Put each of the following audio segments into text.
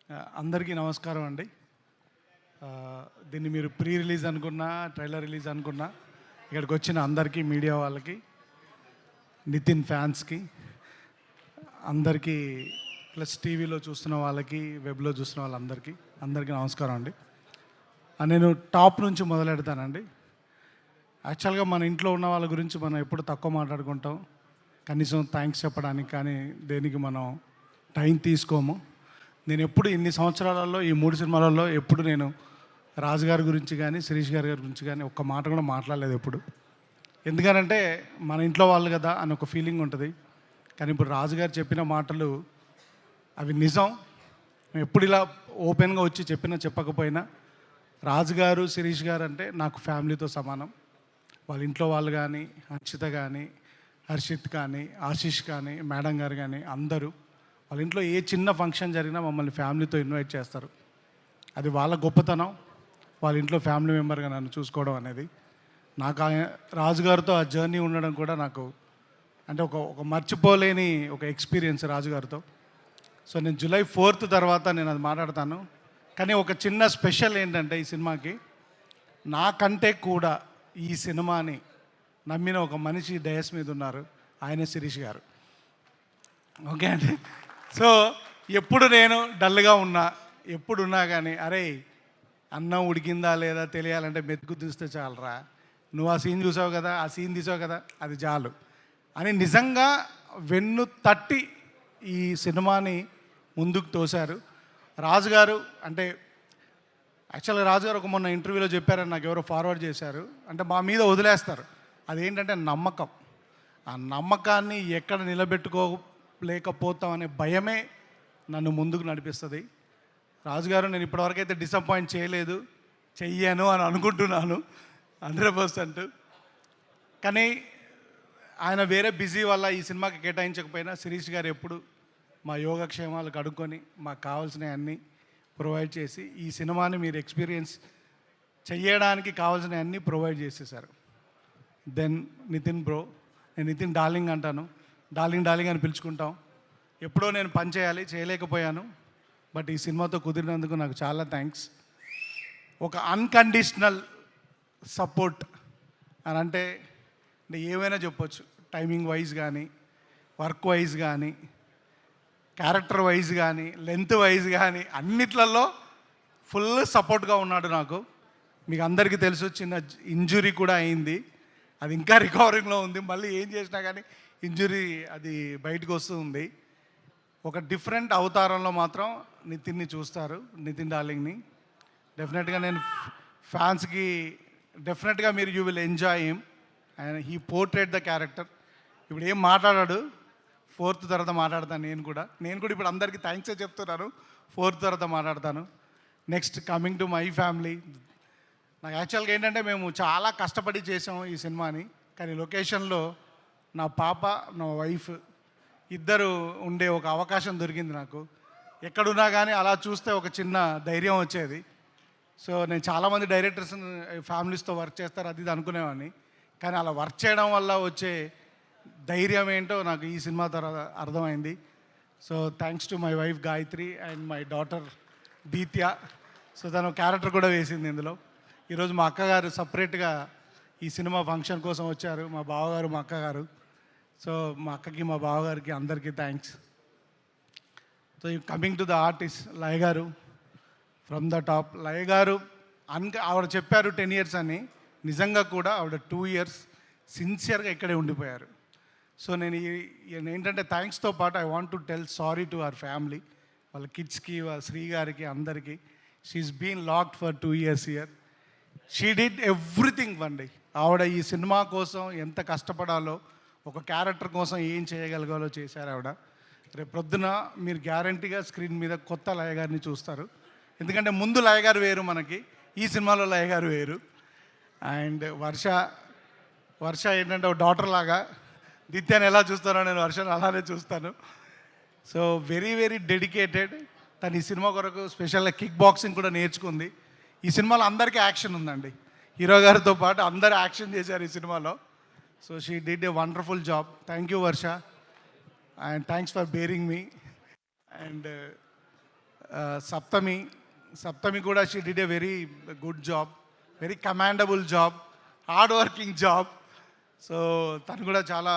అందరికీ నమస్కారం అండి. దీన్ని మీరు ప్రీ రిలీజ్ అనుకున్నా, ట్రైలర్ రిలీజ్ అనుకున్నా, ఇక్కడికి వచ్చిన అందరికీ, మీడియా వాళ్ళకి, నితిన్ ఫ్యాన్స్కి అందరికీ, ప్లస్ టీవీలో చూస్తున్న వాళ్ళకి, వెబ్లో చూస్తున్న వాళ్ళందరికీ అందరికీ నమస్కారం అండి. నేను టాప్ నుంచి మొదలెడతానండి. యాక్చువల్గా మన ఇంట్లో ఉన్న వాళ్ళ గురించి మనం ఎప్పుడు తక్కువ మాట్లాడుకుంటాం, కనీసం థ్యాంక్స్ చెప్పడానికి కానీ దేనికి మనం టైం తీసుకోము. నేను ఎప్పుడు ఇన్ని సంవత్సరాలలో ఈ 3 సినిమాలలో ఎప్పుడు నేను రాజుగారి గురించి కానీ, శిరీష్ గారి గురించి కానీ ఒక్క మాట కూడా మాట్లాడలేదు ఎప్పుడు. ఎందుకనంటే మన ఇంట్లో వాళ్ళు కదా అని ఒక ఫీలింగ్ ఉంటుంది. కానీ ఇప్పుడు రాజుగారు చెప్పిన మాటలు అవి నిజం. ఎప్పుడు ఇలా ఓపెన్గా వచ్చి చెప్పినా చెప్పకపోయినా రాజుగారు, శిరీష్ గారు అంటే నాకు ఫ్యామిలీతో సమానం. వాళ్ళ ఇంట్లో వాళ్ళు కానీ, హర్షిత కానీ, హర్షిత్ కానీ, ఆశీష్ కానీ, మేడం గారు కానీ అందరూ వాళ్ళ ఇంట్లో ఏ చిన్న ఫంక్షన్ జరిగినా మమ్మల్ని ఫ్యామిలీతో ఇన్వైట్ చేస్తారు. అది వాళ్ళ గొప్పతనం. వాళ్ళ ఇంట్లో ఫ్యామిలీ మెంబర్గా నన్ను చూసుకోవడం అనేది నాకు రాజుగారితో ఆ జర్నీ ఉండడం కూడా నాకు అంటే ఒక మర్చిపోలేని ఒక ఎక్స్పీరియన్స్ రాజుగారితో. సో నేను July 4th తర్వాత నేను అది మాట్లాడతాను. కానీ ఒక చిన్న స్పెషల్ ఏంటంటే ఈ సినిమాకి నాకంటే కూడా ఈ సినిమాని నమ్మిన ఒక మనిషి డయస్ మీద ఉన్నారు. ఆయనే శిరీష్ గారు. ఓకే అండి. సో ఎప్పుడు నేను డల్గా ఉన్నా, ఎప్పుడున్నా కానీ అరే అన్నం ఉడికిందా లేదా తెలియాలంటే మెతుకు తీస్తే చాలరా, నువ్వు ఆ సీన్ చూసావు కదా, ఆ సీన్ తీసావు కదా, అది చాలు అని నిజంగా వెన్ను తట్టి ఈ సినిమాని ముందుకు తోశారు రాజుగారు. అంటే యాక్చువల్గా రాజుగారు ఒక మొన్న ఇంటర్వ్యూలో చెప్పారని నాకు ఎవరో ఫార్వర్డ్ చేశారు. అంటే మా మీద వదిలేస్తారు. అదేంటంటే నమ్మకం. ఆ నమ్మకాన్ని ఎక్కడ నిలబెట్టుకోలేకపోతామనే భయమే నన్ను ముందుకు నడిపిస్తుంది. రాజుగారు నేను ఇప్పటివరకు అయితే డిసప్పాయింట్ చేయలేదు, చెయ్యాను అని అనుకుంటున్నాను 100%. కానీ ఆయన వేరే బిజీ వల్ల ఈ సినిమాకి కేటాయించకపోయినా శిరీష్ గారు ఎప్పుడు మా యోగక్షేమాలు కడుక్కొని మాకు కావాల్సినవన్నీ ప్రొవైడ్ చేసి ఈ సినిమాని మీరు ఎక్స్పీరియన్స్ చెయ్యడానికి కావాల్సినవన్నీ ప్రొవైడ్ చేసేసారు. దెన్ నితిన్ బ్రో, నేను నితిన్ డార్లింగ్ అంటాను, డార్లింగ్ డార్లింగ్ అని పిలుచుకుంటాం. ఎప్పుడో నేను పని చేయాలి, చేయలేకపోయాను. బట్ ఈ సినిమాతో కుదిరినందుకు నాకు చాలా థ్యాంక్స్. ఒక అన్కండిషనల్ సపోర్ట్ అని అంటే ఏమైనా చెప్పొచ్చు. టైమింగ్ వైజ్ కానీ, వర్క్ వైజ్ కానీ, క్యారెక్టర్ వైజ్ కానీ, లెంత్ వైజ్ కానీ అన్నిట్లలో ఫుల్ సపోర్ట్గా ఉన్నాడు నాకు. మీకు అందరికీ తెలుసు చిన్న ఇంజురీ కూడా అయింది, అది ఇంకా రికవరింగ్లో ఉంది. మళ్ళీ ఏం చేసినా కానీ ఇంజురీ అది బయటకు వస్తుంది. ఒక డిఫరెంట్ అవతారంలో మాత్రం నితిన్ని చూస్తారు, నితిన్ డార్లింగ్ని. డెఫినెట్గా నేను ఫ్యాన్స్కి డెఫినెట్గా మీరు you will enjoy him and he portrayed the character. ఇప్పుడు ఏం మాట్లాడాడు, 4th తర్వాత మాట్లాడతాను. నేను కూడా ఇప్పుడు అందరికీ థ్యాంక్సే చెప్తున్నాను. 4th తర్వాత మాట్లాడతాను. Next coming to my family. నాకు యాక్చువల్గా ఏంటంటే మేము చాలా కష్టపడి చేసాము ఈ సినిమాని. కానీ లొకేషన్లో నా పాప, నా వైఫ్ ఇద్దరు ఉండే ఒక అవకాశం దొరికింది నాకు. ఎక్కడున్నా కానీ అలా చూస్తే ఒక చిన్న ధైర్యం వచ్చేది. సో నేను చాలామంది డైరెక్టర్స్ ఫ్యామిలీస్తో వర్క్ చేస్తారు అది ఇది అనుకునేవాడిని. కానీ అలా వర్క్ చేయడం వల్ల వచ్చే ధైర్యం ఏంటో నాకు ఈ సినిమా తర్వాత అర్థమైంది. So thanks to my wife Gayatri and my daughter Deetya. So తను క్యారెక్టర్ కూడా వేసింది ఇందులో. ఈరోజు మా అక్కగారు సపరేట్గా ఈ సినిమా ఫంక్షన్ కోసం వచ్చారు, మా బావగారు, మా అక్కగారు. సో మా అక్కకి, మా బావగారికి అందరికీ thanks. So coming to the artist Laya గారు, ఫ్రమ్ ద టాప్. లయ గారు ఆవిడ చెప్పారు 10 years అని. నిజంగా కూడా ఆవిడ 2 years సిన్సియర్గా ఇక్కడే ఉండిపోయారు. సో నేను ఏంటంటే థ్యాంక్స్తో పాటు I want to tell sorry to our family, వాళ్ళ కిడ్స్కి, వాళ్ళ శ్రీ గారికి, అందరికీ. She's been locked for 2 years here. She did everything అండి. ఆవిడ ఈ సినిమా కోసం ఎంత కష్టపడాలో, ఒక క్యారెక్టర్ కోసం ఏం చేయగలగాలో చేశారు ఆవిడ. రేపు ప్రొద్దున మీరు గ్యారంటీగా స్క్రీన్ మీద కొత్త లయ గారిని చూస్తారు. ఎందుకంటే ముందు లయ గారు వేరు మనకి, ఈ సినిమాలో లయ గారు వేరు. అండ్ వర్ష ఏంటంటే ఒక డాటర్ లాగా, దిత్యాన్ని ఎలా చూస్తానో నేను వర్షను అలానే చూస్తాను. So very very dedicated. తను ఈ సినిమా కొరకు స్పెషల్గా కిక్ బాక్సింగ్ కూడా నేర్చుకుంది. ఈ సినిమాలో అందరికీ యాక్షన్ ఉందండి. హీరో గారితో పాటు అందరూ యాక్షన్ చేశారు ఈ సినిమాలో. So she did a wonderful job. Thank you Varsha, and thanks for bearing me. And Saptami Saptami కూడా she did a very good job, very commendable job, hard working job. So తను కూడా చాలా,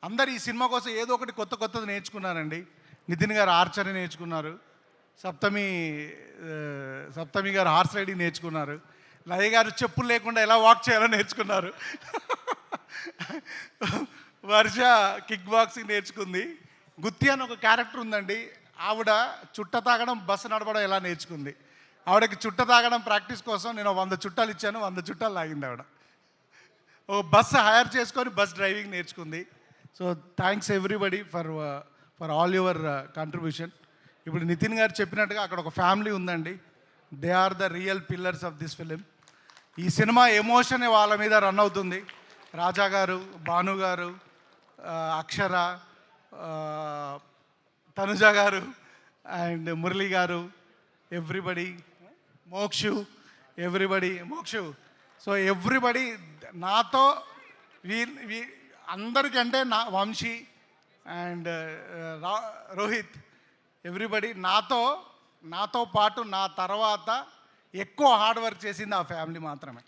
అందరు ఈ సినిమా కోసం ఏదో ఒకటి కొత్త కొత్తది నేర్చుకున్నారండి. నితిన్ గారు ఆర్చరీ నేర్చుకున్నారు, సప్తమి సప్తమి గారు హార్స్ రైడింగ్ నేర్చుకున్నారు, లయ గారు చెప్పులు లేకుండా ఎలా వాక్ చేయాలో నేర్చుకున్నారు, వర్ష కిక్ బాక్సింగ్ నేర్చుకుంది, గుత్తి అని ఒక క్యారెక్టర్ ఉందండి, ఆవిడ చుట్ట తాగడం బస్సు నడపడం ఎలా నేర్చుకుంది. ఆవిడకి చుట్ట తాగడం ప్రాక్టీస్ కోసం నేను 100 చుట్టాలు ఇచ్చాను, 100 చుట్టాలు తాగింది ఆవిడ. ఓ బస్సు హైర్ చేసుకొని బస్ డ్రైవింగ్ నేర్చుకుంది. So thanks everybody for all your contribution. ఇప్పుడు నితిన్ గారు చెప్పినట్టుగా అక్కడ ఒక ఫ్యామిలీ ఉందండి. They are the real pillars of this film. ఈ సినిమా ఎమోషన్ వాళ్ళ మీద రన్ అవుతుంది. రాజా గారు, భాను గారు, అక్షర, తనుజ గారు అండ్ మురళి గారు, everybody, Mokshu, everybody, Mokshu. So everybody నాతో అందరికంటే నా వంశీ అండ్ రోహిత్, ఎవ్రీబడి నాతో పాటు నా తర్వాత ఎక్కువ హార్డ్ వర్క్ చేసింది ఆ ఫ్యామిలీ మాత్రమే.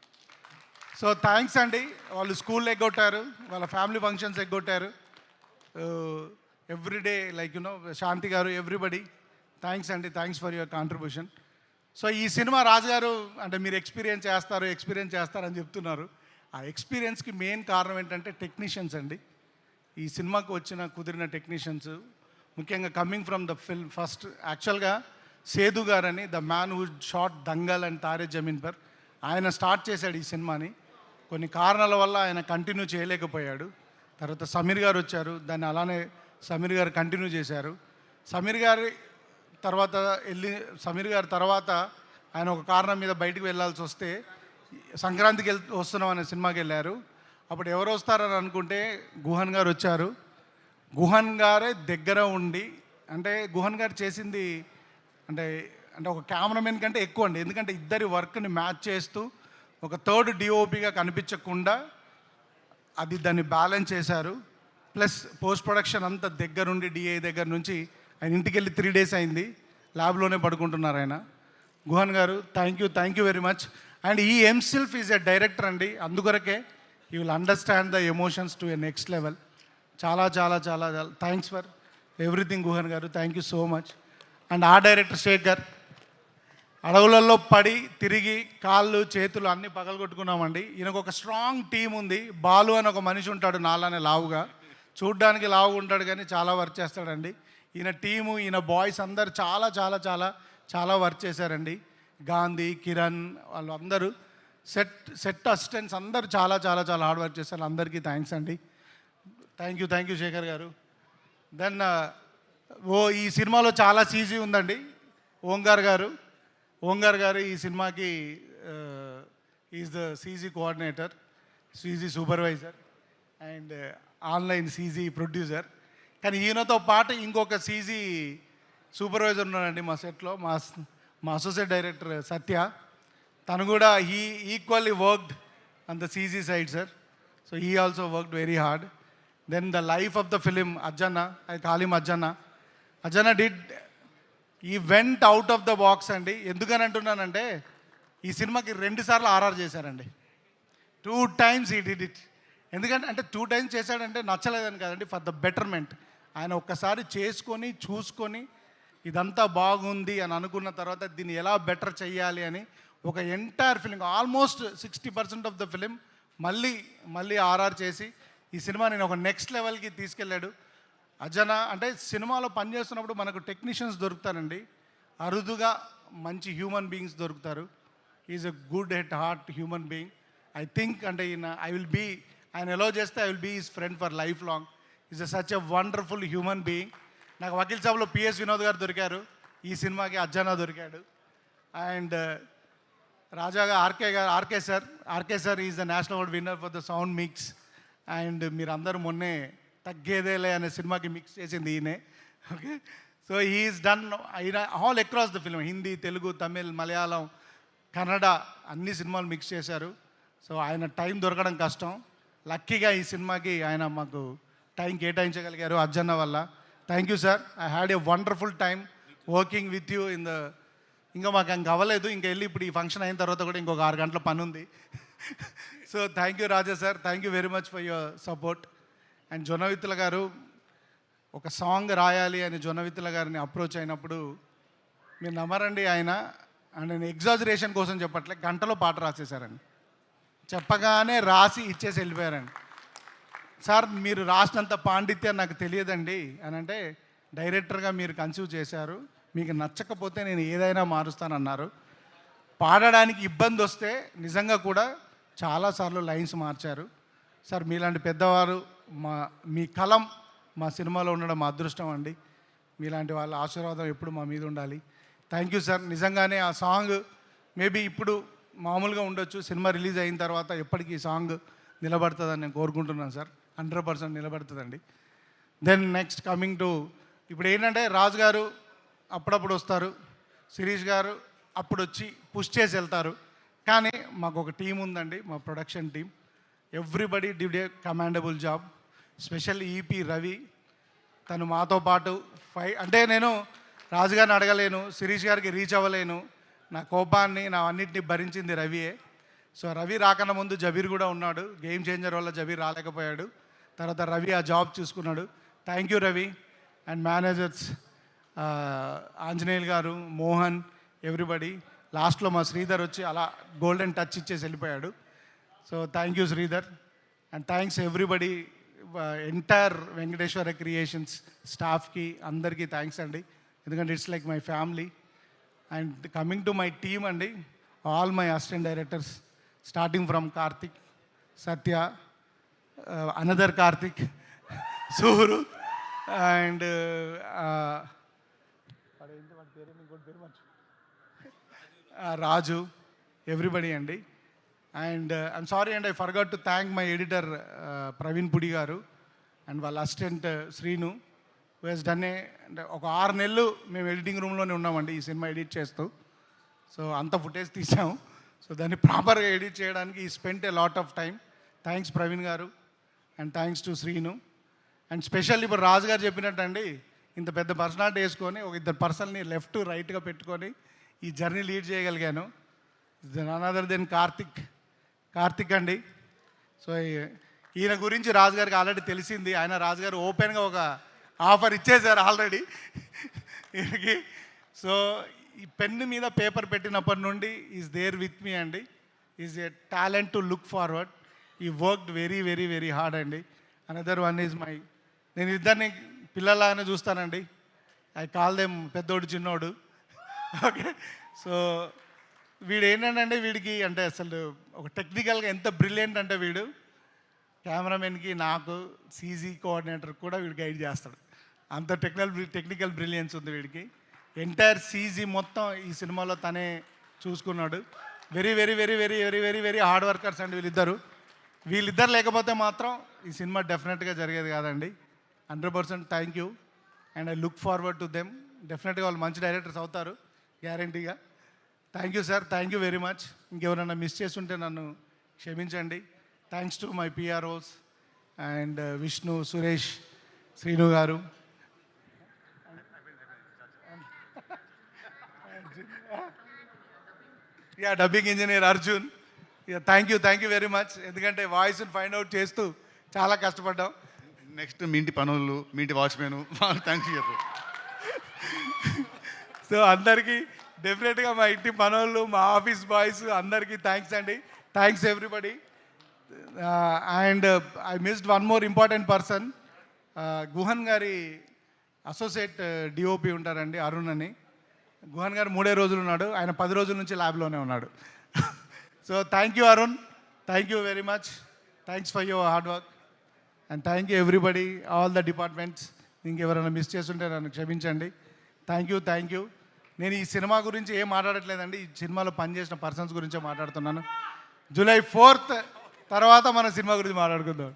సో థ్యాంక్స్ అండి. వాళ్ళు స్కూల్ ఎగ్గొట్టారు, వాళ్ళ ఫ్యామిలీ ఫంక్షన్స్ ఎగ్గొట్టారు, ఎవ్రీడే లైక్ శాంతి గారు, ఎవ్రీబడి థ్యాంక్స్ అండి. Thanks for your contribution. So ఈ సినిమా రాజుగారు అంటే మీరు ఎక్స్పీరియన్స్ చేస్తారని చెప్తున్నారు. ఆ ఎక్స్పీరియన్స్కి మెయిన్ కారణం ఏంటంటే టెక్నీషియన్స్ అండి. ఈ సినిమాకు కుదిరిన టెక్నీషియన్స్, ముఖ్యంగా coming from the film first యాక్చువల్గా సేదు గారని, the man who shot Dangal and Taare Zameen Par, ఆయన స్టార్ట్ చేశాడు ఈ సినిమాని. కొన్ని కారణాల వల్ల ఆయన కంటిన్యూ చేయలేకపోయాడు. తర్వాత సమీర్ గారు వచ్చారు, దాన్ని అలానే సమీర్ గారు కంటిన్యూ చేశారు. సమీర్ గారి తర్వాత ఆయన ఒక కారణం మీద బయటికి వెళ్ళాల్సి వస్తే సంక్రాంతికి వస్తున్నాం అనే సినిమాకి వెళ్ళారు. అప్పుడు ఎవరు వస్తారని అనుకుంటే గుహన్ గారు వచ్చారు. గుహన్ గారే దగ్గర ఉండి, అంటే గుహన్ గారు చేసింది అంటే ఒక కెమెరామెన్ కంటే ఎక్కువ అండి. ఎందుకంటే ఇద్దరి వర్క్ని మ్యాచ్ చేస్తూ ఒక థర్డ్ డిఓపిగా కనిపించకుండా దాన్ని బ్యాలెన్స్ చేశారు. ప్లస్ పోస్ట్ ప్రొడక్షన్ అంతా దగ్గరుండి, డిఐ దగ్గర నుంచి ఆయన ఇంటికి వెళ్ళి 3 days అయింది, ల్యాబ్లోనే పడుకుంటున్నారు ఆయన. గుహన్ గారు thank you very much. And ఈ హిమ్సెల్ఫ్ ఈజ్ ఎ డైరెక్టర్ అండి, అందుకొరకే you will understand the emotions to a next level. చాలా చాలా చాలా థ్యాంక్స్ ఫర్ ఎవ్రీథింగ్ గుహన్ గారు, thank you so much. And ఆ డైరెక్టర్ శేఖర్, అడవులలో పడి తిరిగి కాళ్ళు చేతులు అన్నీ పగలగొట్టుకున్నామండి. ఈయనకు ఒక స్ట్రాంగ్ టీం ఉంది. బాలు అని ఒక మనిషి ఉంటాడు, నాలానే లావుగా, చూడ్డానికి లావుగా ఉంటాడు కానీ చాలా వర్క్ చేస్తాడండి. ఈయన టీము, ఈయన బాయ్స్ అందరు చాలా చాలా చాలా చాలా వర్క్ చేశారండి. గాంధీ, కిరణ్, వాళ్ళందరూ సెట్ అసిస్టెంట్స్ అందరూ చాలా చాలా చాలా హార్డ్ వర్క్ చేశారు. అందరికీ థ్యాంక్స్ అండి. థ్యాంక్ యూ శేఖర్ గారు. దెన్ ఈ సినిమాలో చాలా సీజీ ఉందండి. ఓంకార్ గారు ఈ సినిమాకి is the CG coordinator, CG supervisor and online CG producer. కానీ ఈయనతో పాటు ఇంకొక సీజీ సూపర్వైజర్ ఉన్నాడండి మా సెట్లో, మా అసోసియేట్ డైరెక్టర్ సత్య. తను కూడా equally worked on the CG side sir. So he also worked very hard. Then the life of the film Ajjanna, I call him Ajjanna did he went out of the box అండి. ఎందుకని అంటున్నానంటే ఈ సినిమాకి 2 సార్లు RR చేశారండి. 2 times ఈ did it. ఎందుకంటే 2 times చేశాడంటే నచ్చలేదని కాదండి, ఫర్ ద బెటర్మెంట్. ఆయన ఒక్కసారి చూసుకొని ఇదంతా బాగుంది అని అనుకున్న తర్వాత దీన్ని ఎలా బెటర్ చెయ్యాలి అని ఒక entire film, almost 60% of the film మళ్ళీ ఆర్ఆర్ చేసి ఈ సినిమా నేను ఒక నెక్స్ట్ లెవెల్కి తీసుకెళ్ళాడు. అజన అంటే సినిమాలో పనిచేస్తున్నప్పుడు మనకు టెక్నీషియన్స్ దొరుకుతారండి, అరుదుగా మంచి హ్యూమన్ బీయింగ్స్ దొరుకుతారు. Is a good at heart human being. I think అంటే ఆయన ఎలా చేస్తే I will be his friend for life long. Is such a wonderful human being. నాకు వకీల్ సాబ్లో పిఎస్ వినోద్ గారు దొరికారు, ఈ సినిమాకి అజ్జన దొరికాడు. అండ్ రాజాగా RK sir is the national award winner for the sound mix. And మీరందరూ మొన్నే తగ్గేదేలే అనే సినిమాకి మిక్స్ చేసింది ఈయనే. Okay, so he's done all across the film, Hindi, Telugu, Tamil, Malayalam, Kannada అన్ని సినిమాలు మిక్స్ చేశారు. సో ఆయన టైం దొరకడం కష్టం. లక్కీగా ఈ సినిమాకి ఆయన మాకు టైం కేటాయించగలిగారు అజ్జన్న వల్ల. Thank you sir. I had a wonderful time working with you in the ఇంకా మాకు ఇంకా అవ్వలేదు, ఇంకా వెళ్ళి ఇప్పుడు ఈ ఫంక్షన్ అయిన తర్వాత కూడా ఇంకొక 6 గంటల పని ఉంది. So thank you Raja sir, thank you very much for your support. And Jonnavithula గారు ఒక సాంగ్ రాయాలి అని జొన్నవిత్తుల గారిని అప్రోచ్ అయినప్పుడు మీరు నమ్మరండి, ఆయన అండ్ నేను ఎగ్జాజరేషన్ కోసం చెప్పట్లే, గంటలో పాట రాసేశారండి. చెప్పగానే రాసి ఇచ్చేసి వెళ్ళిపోయారండి. సార్ మీరు రాసినంత పాండిత్యం నాకు తెలియదండి అని అంటే, డైరెక్టర్గా మీరు కన్సీవ్ చేశారు, మీకు నచ్చకపోతే నేను ఏదైనా మారుస్తానన్నారు. పాడడానికి ఇబ్బంది వస్తే నిజంగా కూడా చాలాసార్లు లైన్స్ మార్చారు. సార్ మీలాంటి పెద్దవారు మీ కలం మా సినిమాలో ఉండడం మా అదృష్టం అండి. మీలాంటి వాళ్ళ ఆశీర్వాదం ఎప్పుడు మా మీద ఉండాలి. Thank you sir. నిజంగానే ఆ సాంగ్ మేబీ ఇప్పుడు మామూలుగా ఉండొచ్చు, సినిమా రిలీజ్ అయిన తర్వాత ఎప్పటికీ ఈ సాంగ్ నిలబడుతుందని నేను కోరుకుంటున్నాను సార్. 100% నిలబడుతుందండి. దెన్ నెక్స్ట్ కమింగ్ టు ఇప్పుడు ఏంటంటే, రాజు గారు అప్పుడప్పుడు వస్తారు, శిరీష్ గారు అప్పుడు వచ్చి పుష్ చేసి వెళ్తారు. కానీ మాకు ఒక టీం ఉందండి, మా production team. Everybody did a commendable job. Special EP Ravi, తను మాతో పాటు అంటే నేను రాజుగారిని అడగలేను, శిరీష్ గారికి రీచ్ అవ్వలేను, నా కోపాన్ని నా అన్నింటినీ భరించింది రవియే. సో రవి రాకన్నా ముందు జబీర్ కూడా ఉన్నాడు, గేమ్ చేంజర్ వల్ల జబీర్ రాలేకపోయాడు, తర్వాత రవి ఆ జాబ్ చూసుకున్నాడు. Thank you Ravi. And managers Anjaneyulu గారు, మోహన్, ఎవ్రీబడి. లాస్ట్లో మా శ్రీధర్ వచ్చి అలా గోల్డెన్ టచ్ ఇచ్చేసి వెళ్ళిపోయాడు. So thank you Sridhar. And thanks everybody, entire Venkateswara creations స్టాఫ్కి అందరికీ థ్యాంక్స్ అండి, ఎందుకంటే it's like my family. And coming to my team అండి, all my assistant directors starting from Karthik, Satya, another Karthik, Suru and Raju, everybody అండి. And I'm sorry and I forgot to thank my editor Praveen Pudi గారు and వాళ్ళ assistant Srinu, who has done అంటే ఒక 6 నెలలు మేము editing రూమ్లోనే ఉన్నామండి ఈ సినిమా ఎడిట్ చేస్తూ. సో అంత ఫుటేజ్ తీసాము. సో దాన్ని ప్రాపర్గా ఎడిట్ చేయడానికి we spent a lot of time. Thanks Praveen గారు and thanks to Srinu. And special ఇప్పుడు రాజు గారు చెప్పినట్టు అండి, ఇంత పెద్ద పర్సనాలిటీ వేసుకొని ఒక 2 పర్సన్ని లెఫ్ట్ రైట్గా పెట్టుకొని ఈ జర్నీ లీడ్ చేయగలిగాను. నన్ అదర్ దెన్ కార్తిక్ అండి. సో ఈయన గురించి రాజుగారికి ఆల్రెడీ తెలిసింది, ఆయన రాజుగారు ఓపెన్గా ఒక ఆఫర్ ఇచ్చేశారు ఆల్రెడీ ఈయనకి. సో ఈ పెన్ను మీద పేపర్ పెట్టినప్పటి నుండి ఈజ్ దేర్ విత్ మీ అండి. Is a talent to look forward. He worked very very very hard అండి. అనదర్ వన్ ఈజ్ మై, నేను ఇద్దరిని పిల్లలాగానే చూస్తానండి. ఐ కాల్ దెమ్ పెద్దోడు చిన్నోడు. ఓకే. సో వీడు ఏంటంటే వీడికి అంటే అసలు ఒక టెక్నికల్గా ఎంత బ్రిలియంట్ అంటే, వీడు కెమెరామెన్కి నాకు సీజీ కోఆర్డినేటర్ కూడా వీడు గైడ్ చేస్తాడు, అంత టెక్నికల్ బ్రిలియన్స్ ఉంది వీడికి. ఎంటైర్ సీజీ మొత్తం ఈ సినిమాలో తనే చూసుకున్నాడు. Very very very very very very very hard workers అండి వీళ్ళిద్దరు లేకపోతే మాత్రం ఈ సినిమా డెఫినెట్గా జరిగేది కాదండి. 100% thank you and I look forward to them. డెఫినెట్గా వాళ్ళు మంచి డైరెక్టర్స్ అవుతారు గ్యారంటీగా. Thank you sir, thank you very much. ఇంకెవరైనా మిస్ చేస్తుంటే నన్ను క్షమించండి. Thanks to my PROs and Vishnu, Suresh, Srinu గారు. Dubbing engineer Arjun. Thank you very much, ఎందుకంటే వాయిస్ని ఫైండ్ అవుట్ చేస్తూ చాలా కష్టపడ్డాం. నెక్స్ట్ మీ ఇంటి పనులు, మీ ఇంటి వాచ్మెన్, థ్యాంక్స్ చెప్పు. సో అందరికీ డెఫినెట్గా మా ఇంటి పనులు, మా ఆఫీస్ బాయ్స్ అందరికీ థ్యాంక్స్ అండి. Thanks everybody. And I missed one more important person. Guhan గారి అసోసియేట్ డిఓపి ఉంటారండి, అరుణ్ అని. గుహన్ గారు 3 రోజులు ఉన్నాడు, ఆయన 10 రోజుల నుంచి ల్యాబ్లోనే ఉన్నాడు. So thank you Arun, thank you very much. Thanks for your hard work and thank you everybody, all the departments. ఇంకెవరైనా మిస్ చేస్తుంటే నన్ను క్షమించండి. Thank you. నేను ఈ సినిమా గురించి ఏం మాట్లాడట్లేదండి, ఈ సినిమాలో పనిచేసిన పర్సన్స్ గురించే మాట్లాడుతున్నాను. జూలై 4th తర్వాత మన సినిమా గురించి మాట్లాడుకుందాం.